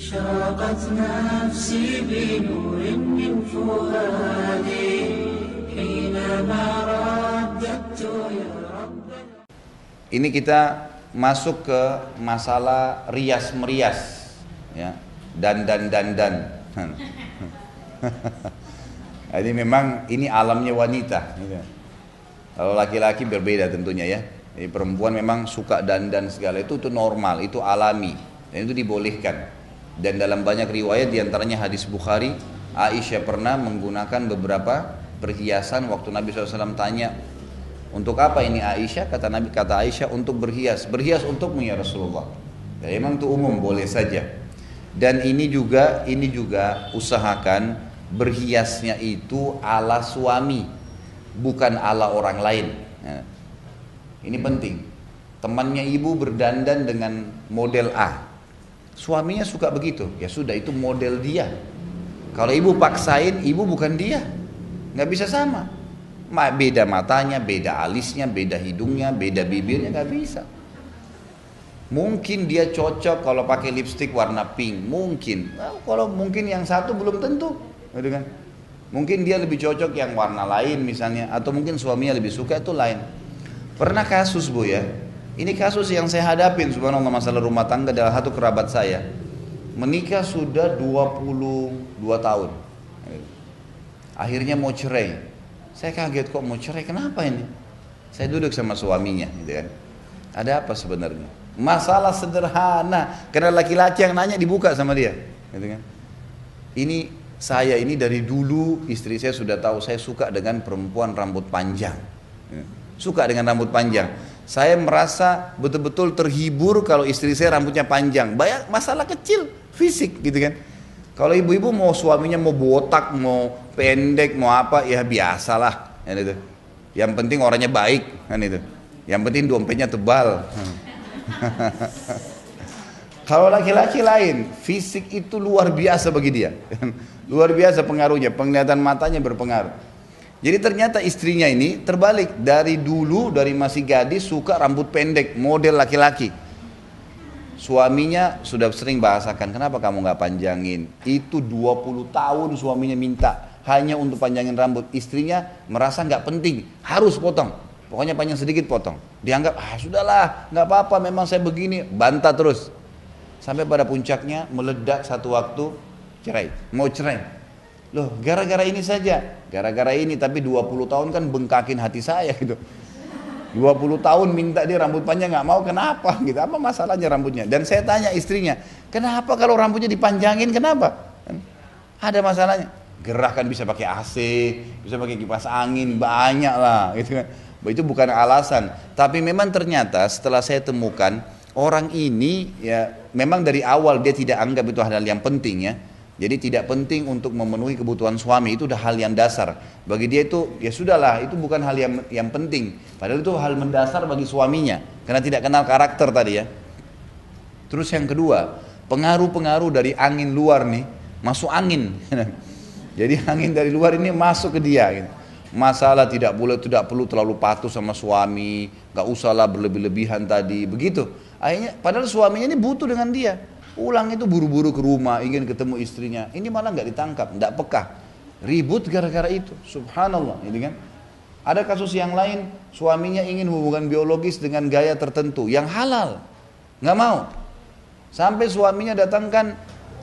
أشرقت نفسي بنور من فؤادي حينما رددت يا رب. Ini kita masuk ke masalah rias merias, ya, dan. Jadi memang ini alamnya wanita. Gitu. Kalau laki-laki berbeda tentunya ya. Jadi perempuan memang suka dandan segala itu normal, itu alami dan itu dibolehkan. Dan dalam banyak riwayat diantaranya hadis Bukhari, Aisyah pernah menggunakan beberapa perhiasan waktu Nabi SAW tanya, untuk apa ini Aisyah? Kata Aisyah, untuk berhias. Berhias untukmu ya Rasulullah. Ya, memang itu umum, boleh saja. Dan ini juga usahakan berhiasnya itu ala suami, bukan ala orang lain. Ya. Ini penting. Temannya ibu berdandan dengan model A, suaminya suka begitu, ya sudah itu model dia. Kalau ibu paksain, ibu bukan dia, nggak bisa sama. Beda matanya, beda alisnya, beda hidungnya, beda bibirnya, nggak bisa. Mungkin dia cocok kalau pakai lipstik warna pink, mungkin. Nah, kalau mungkin yang satu belum tentu, gitu kan? Mungkin dia lebih cocok yang warna lain misalnya, atau mungkin suaminya lebih suka itu lain. Pernah kasus Bu ya, ini kasus yang saya hadapin subhanallah, masalah rumah tangga dalam satu kerabat saya. Menikah sudah 22 tahun. Akhirnya mau cerai. Saya kaget kok mau cerai, kenapa ini? Saya duduk sama suaminya gitu kan. Ada apa sebenarnya? Masalah sederhana, karena laki-laki yang nanya dibuka sama dia gitu kan. Saya ini dari dulu istri saya sudah tahu saya suka dengan perempuan rambut panjang. Suka dengan rambut panjang. Saya merasa betul-betul terhibur kalau istri saya rambutnya panjang. Banyak masalah kecil, fisik gitu kan. Kalau ibu-ibu mau suaminya mau botak, mau pendek, mau apa, ya biasalah. Kan itu. Yang penting orangnya baik, kan itu. Yang penting dompetnya tebal. Kalau laki-laki lain, fisik itu luar biasa bagi dia. Luar biasa pengaruhnya, penglihatan matanya berpengaruh. Jadi ternyata istrinya ini terbalik, dari dulu, dari masih gadis suka rambut pendek, model laki-laki. Suaminya sudah sering bahasakan, kenapa kamu nggak panjangin? Itu 20 tahun suaminya minta, hanya untuk panjangin rambut. Istrinya merasa nggak penting, harus potong. Pokoknya panjang sedikit potong. Dianggap, sudahlah, nggak apa-apa, memang saya begini. Bantah terus. Sampai pada puncaknya meledak satu waktu, cerai, mau cerai. Loh, gara-gara ini saja, gara-gara ini, tapi 20 tahun kan bengkakin hati saya gitu. 20 tahun minta dia rambut panjang nggak mau, kenapa gitu? Apa masalahnya rambutnya? Dan saya tanya istrinya, kenapa kalau rambutnya dipanjangin, kenapa? Ada masalahnya. Gerah kan bisa pakai AC, bisa pakai kipas angin, banyak lah gitu kan. Itu bukan alasan, tapi memang ternyata setelah saya temukan orang ini ya memang dari awal dia tidak anggap itu hal yang penting ya. Jadi tidak penting untuk memenuhi kebutuhan suami, itu udah hal yang dasar. Bagi dia itu, ya sudahlah, itu bukan hal yang penting. Padahal itu hal mendasar bagi suaminya, karena tidak kenal karakter tadi ya. Terus yang kedua, pengaruh-pengaruh dari angin luar nih, masuk angin. Jadi angin dari luar ini masuk ke dia. Gitu. Masalah tidak perlu terlalu patuh sama suami, gak usahlah berlebih-lebihan tadi, begitu. Akhirnya, padahal suaminya ini butuh dengan dia. Pulang itu buru-buru ke rumah, ingin ketemu istrinya. Ini malah nggak ditangkap, nggak peka. Ribut gara-gara itu, subhanallah. Ini kan. Ada kasus yang lain, suaminya ingin hubungan biologis dengan gaya tertentu, yang halal. Nggak mau. Sampai suaminya datangkan,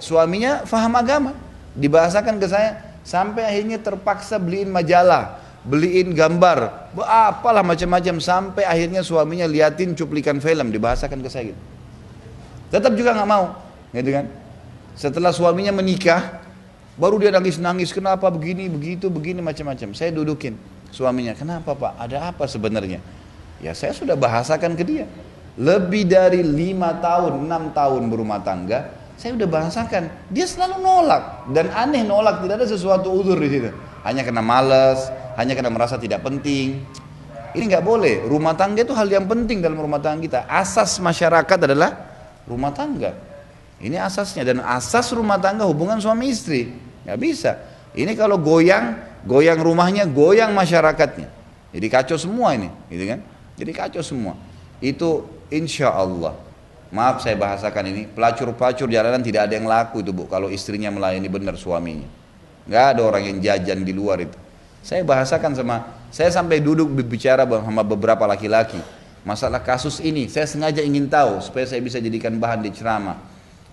suaminya faham agama. Dibahasakan ke saya, sampai akhirnya terpaksa beliin majalah, beliin gambar, apalah macam-macam. Sampai akhirnya suaminya liatin cuplikan film, dibahasakan ke saya gitu. Tetap juga nggak mau, gitu kan? Setelah suaminya menikah, baru dia nangis-nangis, kenapa begini, begitu, begini, macam-macam. Saya dudukin suaminya, kenapa Pak? Ada apa sebenarnya? Ya saya sudah bahasakan ke dia. Lebih dari 5 tahun, 6 tahun berumah tangga, saya udah bahasakan. Dia selalu nolak, dan aneh nolak, tidak ada sesuatu udzur di situ. Hanya karena malas, hanya karena merasa tidak penting. Ini nggak boleh. Rumah tangga itu hal yang penting dalam rumah tangga kita. Asas masyarakat adalah rumah tangga. Ini asasnya, dan asas rumah tangga hubungan suami istri. Nggak bisa. Ini kalau goyang rumahnya, goyang masyarakatnya. Jadi kacau semua ini, gitu kan? Jadi kacau semua. Itu insya Allah Maaf saya bahasakan ini, pelacur-pelacur jalanan tidak ada yang laku itu Bu, kalau istrinya melayani benar suaminya. Nggak ada orang yang jajan di luar itu. Saya bahasakan saya sampai duduk berbicara sama beberapa laki-laki. Masalah kasus ini, saya sengaja ingin tahu supaya saya bisa jadikan bahan di ceramah.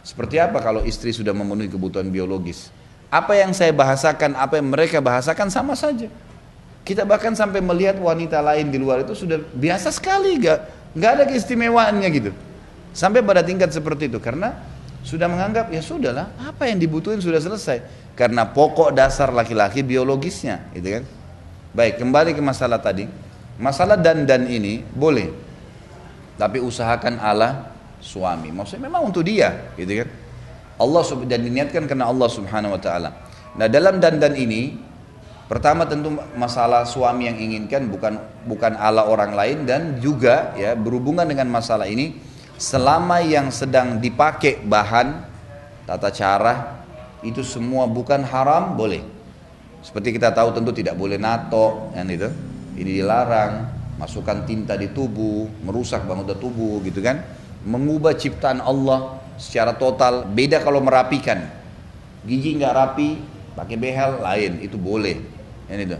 Seperti apa kalau istri sudah memenuhi kebutuhan biologis? Apa yang saya bahasakan, apa yang mereka bahasakan sama saja. Kita bahkan sampai melihat wanita lain di luar itu sudah biasa sekali, nggak ada keistimewaannya gitu. Sampai pada tingkat seperti itu, karena sudah menganggap ya sudahlah, apa yang dibutuhin sudah selesai. Karena pokok dasar laki-laki biologisnya, gitu kan. Baik, kembali ke masalah tadi. Masalah dandan ini boleh, tapi usahakan ala suami. Maksudnya memang untuk dia, gitu kan. Allah dan diniatkan karena Allah Subhanahu Wa Taala. Nah dalam dandan ini, pertama tentu masalah suami yang inginkan bukan ala orang lain, dan juga ya berhubungan dengan masalah ini. Selama yang sedang dipakai bahan, tata cara, itu semua bukan haram, boleh. Seperti kita tahu tentu tidak boleh nato, kan itu. Ini dilarang, masukkan tinta di tubuh, merusak bangunan tubuh gitu kan. Mengubah ciptaan Allah secara total, beda kalau merapikan. Gigi nggak rapi, pakai behel lain, itu boleh. Kan itu.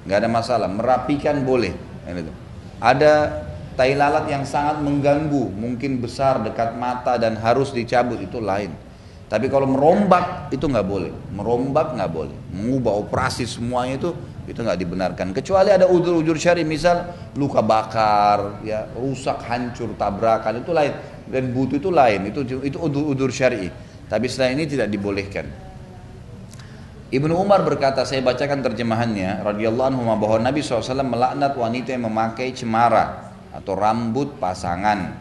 Nggak ada masalah, merapikan boleh. Kan itu. Ada tai lalat yang sangat mengganggu, mungkin besar dekat mata dan harus dicabut, itu lain. Tapi kalau merombak itu nggak boleh, merombak nggak boleh, mengubah operasi semuanya itu nggak dibenarkan. Kecuali ada udzur-udzur syar'i, misal luka bakar, ya rusak, hancur, tabrakan, itu lain. Dan butuh itu lain, itu udzur syar'i. Tapi selain ini tidak dibolehkan. Ibnu Umar berkata, saya bacakan terjemahannya, radhiyallahu anhu, bahwa Nabi SAW melaknat wanita yang memakai cemara atau rambut pasangan,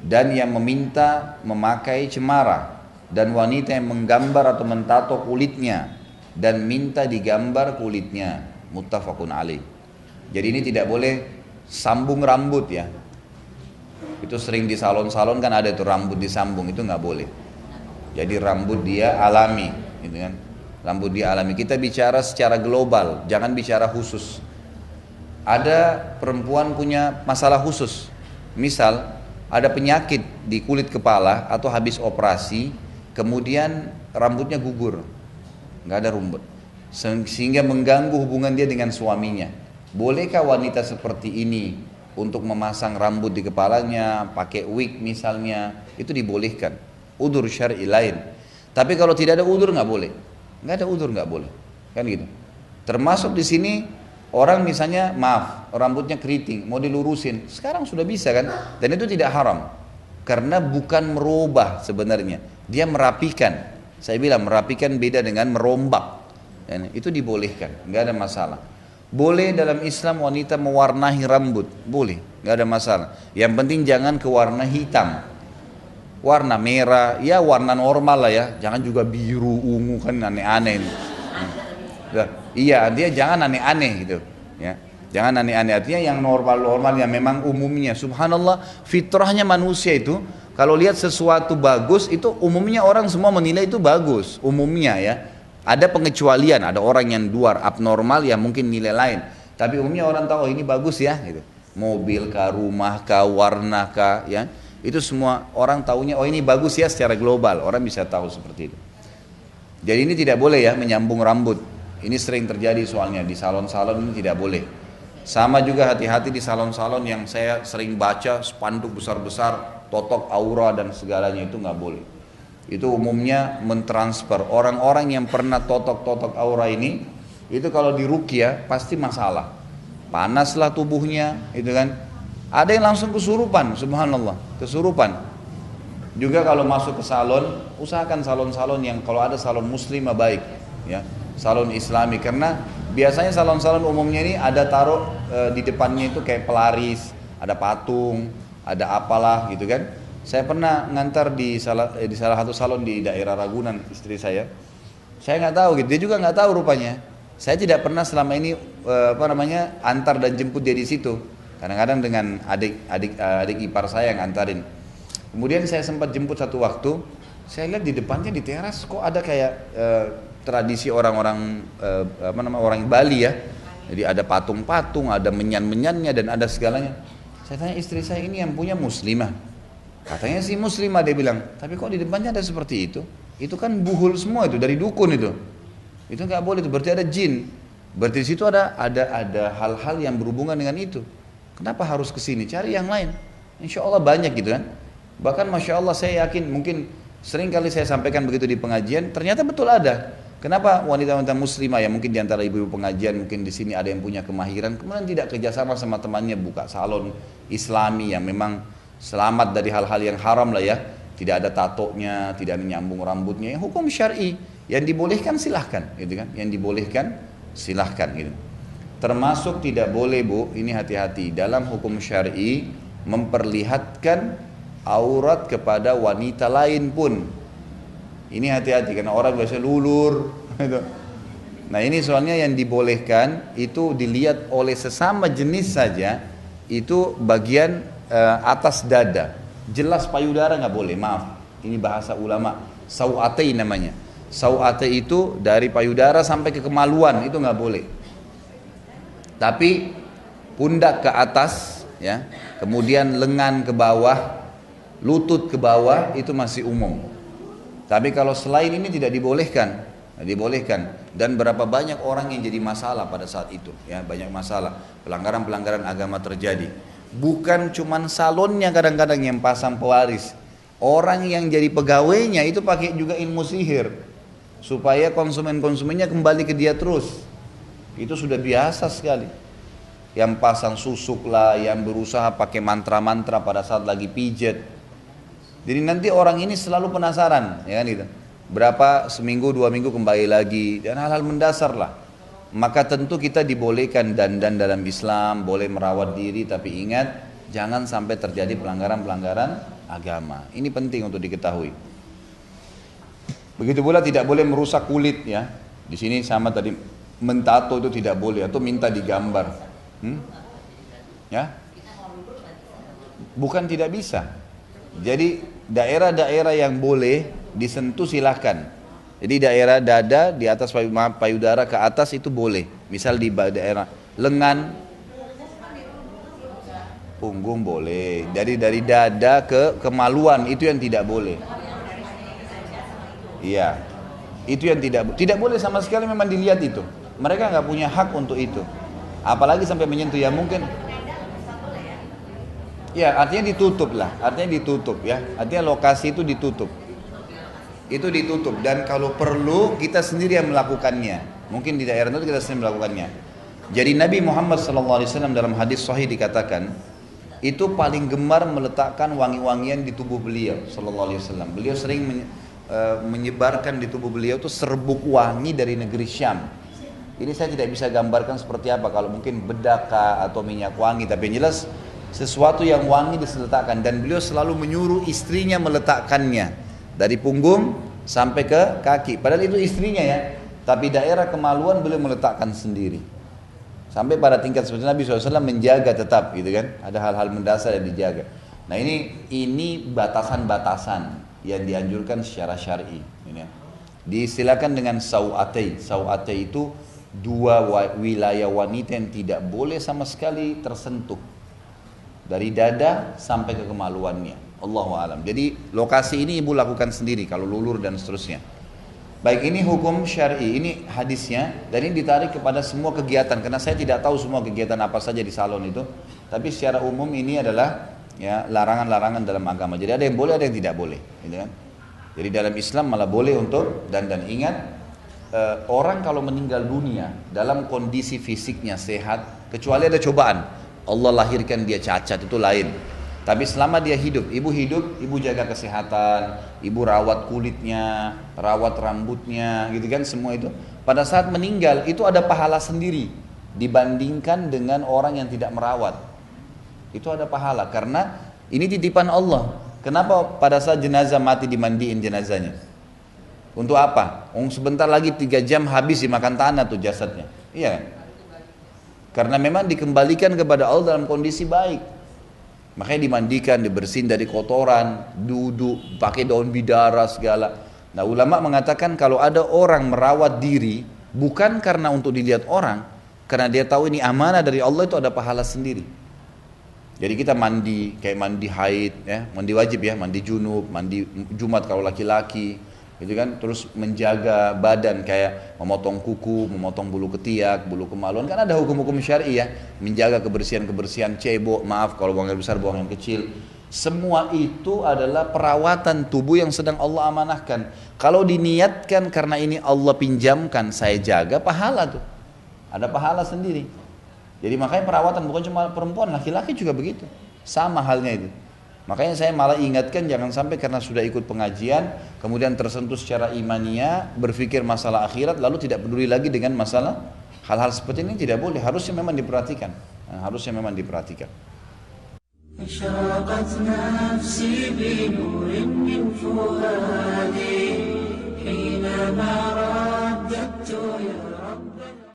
dan yang meminta memakai cemara, dan wanita yang menggambar atau mentato kulitnya dan minta digambar kulitnya. Muttafaqun alaih. Jadi ini tidak boleh sambung rambut ya. Itu sering di salon-salon kan ada itu rambut disambung, itu nggak boleh. Jadi rambut dia alami, gitu kan? Rambut dia alami. Kita bicara secara global, jangan bicara khusus. Ada perempuan punya masalah khusus, misal ada penyakit di kulit kepala atau habis operasi, kemudian rambutnya gugur, nggak ada rambut, sehingga mengganggu hubungan dia dengan suaminya. Bolehkah wanita seperti ini untuk memasang rambut di kepalanya, pakai wig misalnya? Itu dibolehkan, udzur syar'i lain. Tapi kalau tidak ada udzur nggak boleh, nggak ada udzur nggak boleh, kan gitu. Termasuk di sini orang misalnya, maaf, rambutnya keriting, mau dilurusin, sekarang sudah bisa kan? Dan itu tidak haram, karena bukan merubah sebenarnya, dia merapikan. Saya bilang merapikan beda dengan merombak, dan itu dibolehkan, nggak ada masalah. Boleh dalam Islam wanita mewarnai rambut, boleh, nggak ada masalah. Yang penting jangan ke warna hitam, warna merah, ya warna normal lah ya, jangan juga biru, ungu, kan aneh-aneh. Iya, dia jangan aneh-aneh gitu, ya. Jangan aneh-aneh, artinya yang normal-normal yang memang umumnya. Subhanallah, fitrahnya manusia itu kalau lihat sesuatu bagus itu umumnya orang semua menilai itu bagus, umumnya ya. Ada pengecualian, ada orang yang luar abnormal yang mungkin nilai lain. Tapi umumnya orang tahu, oh, ini bagus ya gitu. Mobil kah, rumah kah, warna kah, ya. Itu semua orang tahunya, oh ini bagus ya, secara global orang bisa tahu seperti itu. Jadi ini tidak boleh ya menyambung rambut. Ini sering terjadi soalnya di salon-salon, ini tidak boleh. Sama juga hati-hati di salon-salon yang saya sering baca spanduk besar-besar, totok aura dan segalanya, itu nggak boleh. Itu umumnya mentransfer orang-orang yang pernah totok-totok aura ini, itu kalau di ruqyah pasti masalah. Panaslah tubuhnya, itu kan. Ada yang langsung kesurupan, subhanallah, kesurupan. Juga kalau masuk ke salon, usahakan salon-salon yang kalau ada salon muslimah baik, ya, salon islami. Karena biasanya salon-salon umumnya ini ada taruh di depannya itu kayak pelaris, ada patung, ada apalah gitu kan. Saya pernah ngantar di salah satu salon di daerah Ragunan istri saya. Saya nggak tahu gitu, dia juga nggak tahu rupanya. Saya tidak pernah selama ini antar dan jemput dia di situ. Kadang-kadang dengan adik ipar saya yang antarin. Kemudian saya sempat jemput satu waktu, saya lihat di depannya di teras kok ada kayak tradisi orang-orang orang Bali ya. Jadi ada patung-patung, ada menyan-menyannya dan ada segalanya. Saya tanya istri saya, ini yang punya muslimah? Katanya si muslimah, dia bilang, tapi kok di depannya ada seperti itu? Itu kan buhul semua itu, dari dukun itu. Itu nggak boleh, itu berarti ada jin. Berarti di situ ada hal-hal yang berhubungan dengan itu. Kenapa harus ke sini? Cari yang lain. Insya Allah banyak gitu kan. Bahkan Masya Allah saya yakin, mungkin sering kali saya sampaikan begitu di pengajian, ternyata betul ada. Kenapa wanita-wanita muslimah ya, mungkin diantara ibu-ibu pengajian, mungkin di sini ada yang punya kemahiran, kemudian tidak kerjasama sama temannya buka salon Islami yang memang selamat dari hal-hal yang haram lah ya, tidak ada tatonya, tidak ada nyambung rambutnya, yang hukum syar'i, yang dibolehkan silahkan, gitu kan? Yang dibolehkan silahkan, gitu. Termasuk tidak boleh bu, ini hati-hati dalam hukum syar'i memperlihatkan aurat kepada wanita lain pun. Ini hati-hati karena orang biasa lulur. Gitu. Nah ini soalnya yang dibolehkan itu dilihat oleh sesama jenis saja, itu bagian atas dada. Jelas payudara nggak boleh, maaf. Ini bahasa ulama, sau'atay namanya. Sau'atay itu dari payudara sampai ke kemaluan, itu nggak boleh. Tapi pundak ke atas, ya, kemudian lengan ke bawah, lutut ke bawah itu masih umum. Tapi kalau selain ini tidak dibolehkan, dan berapa banyak orang yang jadi masalah pada saat itu, ya banyak masalah, pelanggaran-pelanggaran agama terjadi. Bukan cuman salonnya kadang-kadang yang pasang pewaris, orang yang jadi pegawainya itu pakai juga ilmu sihir supaya konsumennya kembali ke dia terus. Itu sudah biasa sekali. Yang pasang susuk lah, yang berusaha pakai mantra-mantra pada saat lagi pijet. Jadi nanti orang ini selalu penasaran, ya kan gitu. Berapa seminggu, 2 minggu kembali lagi, dan hal-hal mendasar lah. Maka tentu kita dibolehkan dandan dalam Islam, boleh merawat diri, tapi ingat jangan sampai terjadi pelanggaran-pelanggaran agama. Ini penting untuk diketahui. Begitu pula tidak boleh merusak kulit ya. Di sini sama tadi, mentato itu tidak boleh atau minta digambar. Ya? Bukan tidak bisa. Jadi daerah-daerah yang boleh disentuh silahkan. Jadi daerah dada di atas payudara ke atas itu boleh. Misal di daerah lengan, punggung boleh. Jadi dari dada ke kemaluan itu yang tidak boleh. Iya, itu yang tidak boleh sama sekali memang dilihat itu. Mereka nggak punya hak untuk itu. Apalagi sampai menyentuh ya mungkin. Ya, artinya ditutup lah, artinya ditutup ya, artinya lokasi itu ditutup. Itu ditutup dan kalau perlu kita sendiri yang melakukannya. Mungkin di daerah itu kita sendiri melakukannya. Jadi Nabi Muhammad SAW dalam hadis sahih dikatakan, itu paling gemar meletakkan wangi-wangian di tubuh beliau SAW. Beliau sering menyebarkan di tubuh beliau itu serbuk wangi dari negeri Syam. Ini saya tidak bisa gambarkan seperti apa, kalau mungkin bedaka atau minyak wangi, tapi yang jelas sesuatu yang wangi diletakkan, dan beliau selalu menyuruh istrinya meletakkannya dari punggung sampai ke kaki. Padahal itu istrinya ya, tapi daerah kemaluan beliau meletakkan sendiri. Sampai pada tingkat seperti Nabi SAW menjaga tetap gitu kan. Ada hal-hal mendasar yang dijaga. Nah ini batasan-batasan yang dianjurkan secara syar'i. Diistilahkan dengan sau'atay. Sau'atay itu 2 wilayah wanita yang tidak boleh sama sekali tersentuh. Dari dada sampai ke kemaluannya. Allahu a'lam. Jadi lokasi ini ibu lakukan sendiri kalau lulur dan seterusnya. Baik, ini hukum syar'i, ini hadisnya, dan ini ditarik kepada semua kegiatan karena saya tidak tahu semua kegiatan apa saja di salon itu. Tapi secara umum ini adalah ya larangan-larangan dalam agama. Jadi ada yang boleh, ada yang tidak boleh, gitu kan? Jadi dalam Islam malah boleh untuk dan ingat orang kalau meninggal dunia dalam kondisi fisiknya sehat, kecuali ada cobaan. Allah lahirkan dia cacat itu lain. Tapi selama dia hidup, ibu jaga kesehatan, ibu rawat kulitnya, rawat rambutnya, gitu kan semua itu. Pada saat meninggal itu ada pahala sendiri dibandingkan dengan orang yang tidak merawat. Itu ada pahala karena ini titipan Allah. Kenapa pada saat jenazah mati dimandiin jenazahnya? Untuk apa? Sebentar lagi 3 jam habis dimakan tanah tuh jasadnya. Iya. Karena memang dikembalikan kepada Allah dalam kondisi baik. Makanya dimandikan, dibersihin dari kotoran, duduk, pakai daun bidara segala. Nah ulama mengatakan kalau ada orang merawat diri, bukan karena untuk dilihat orang, karena dia tahu ini amanah dari Allah, itu ada pahala sendiri. Jadi kita mandi, kayak mandi haid, ya, mandi wajib ya, mandi junub, mandi Jumat kalau laki-laki, gitu kan. Terus menjaga badan kayak memotong kuku, memotong bulu ketiak, bulu kemaluan, kan ada hukum-hukum syar'i ya, menjaga kebersihan cebok, maaf kalau buang air besar, buang air kecil. Semua itu adalah perawatan tubuh yang sedang Allah amanahkan. Kalau diniatkan karena ini Allah pinjamkan, saya jaga, pahala tuh, ada pahala sendiri. Jadi makanya perawatan bukan cuma perempuan, laki-laki juga begitu. Sama halnya itu. Makanya saya malah ingatkan jangan sampai karena sudah ikut pengajian, kemudian tersentuh secara imania, berpikir masalah akhirat, lalu tidak peduli lagi dengan masalah hal-hal seperti ini. Tidak boleh, harusnya memang diperhatikan. Harusnya memang diperhatikan. أشرقت نفسي بنور من فؤادي حينما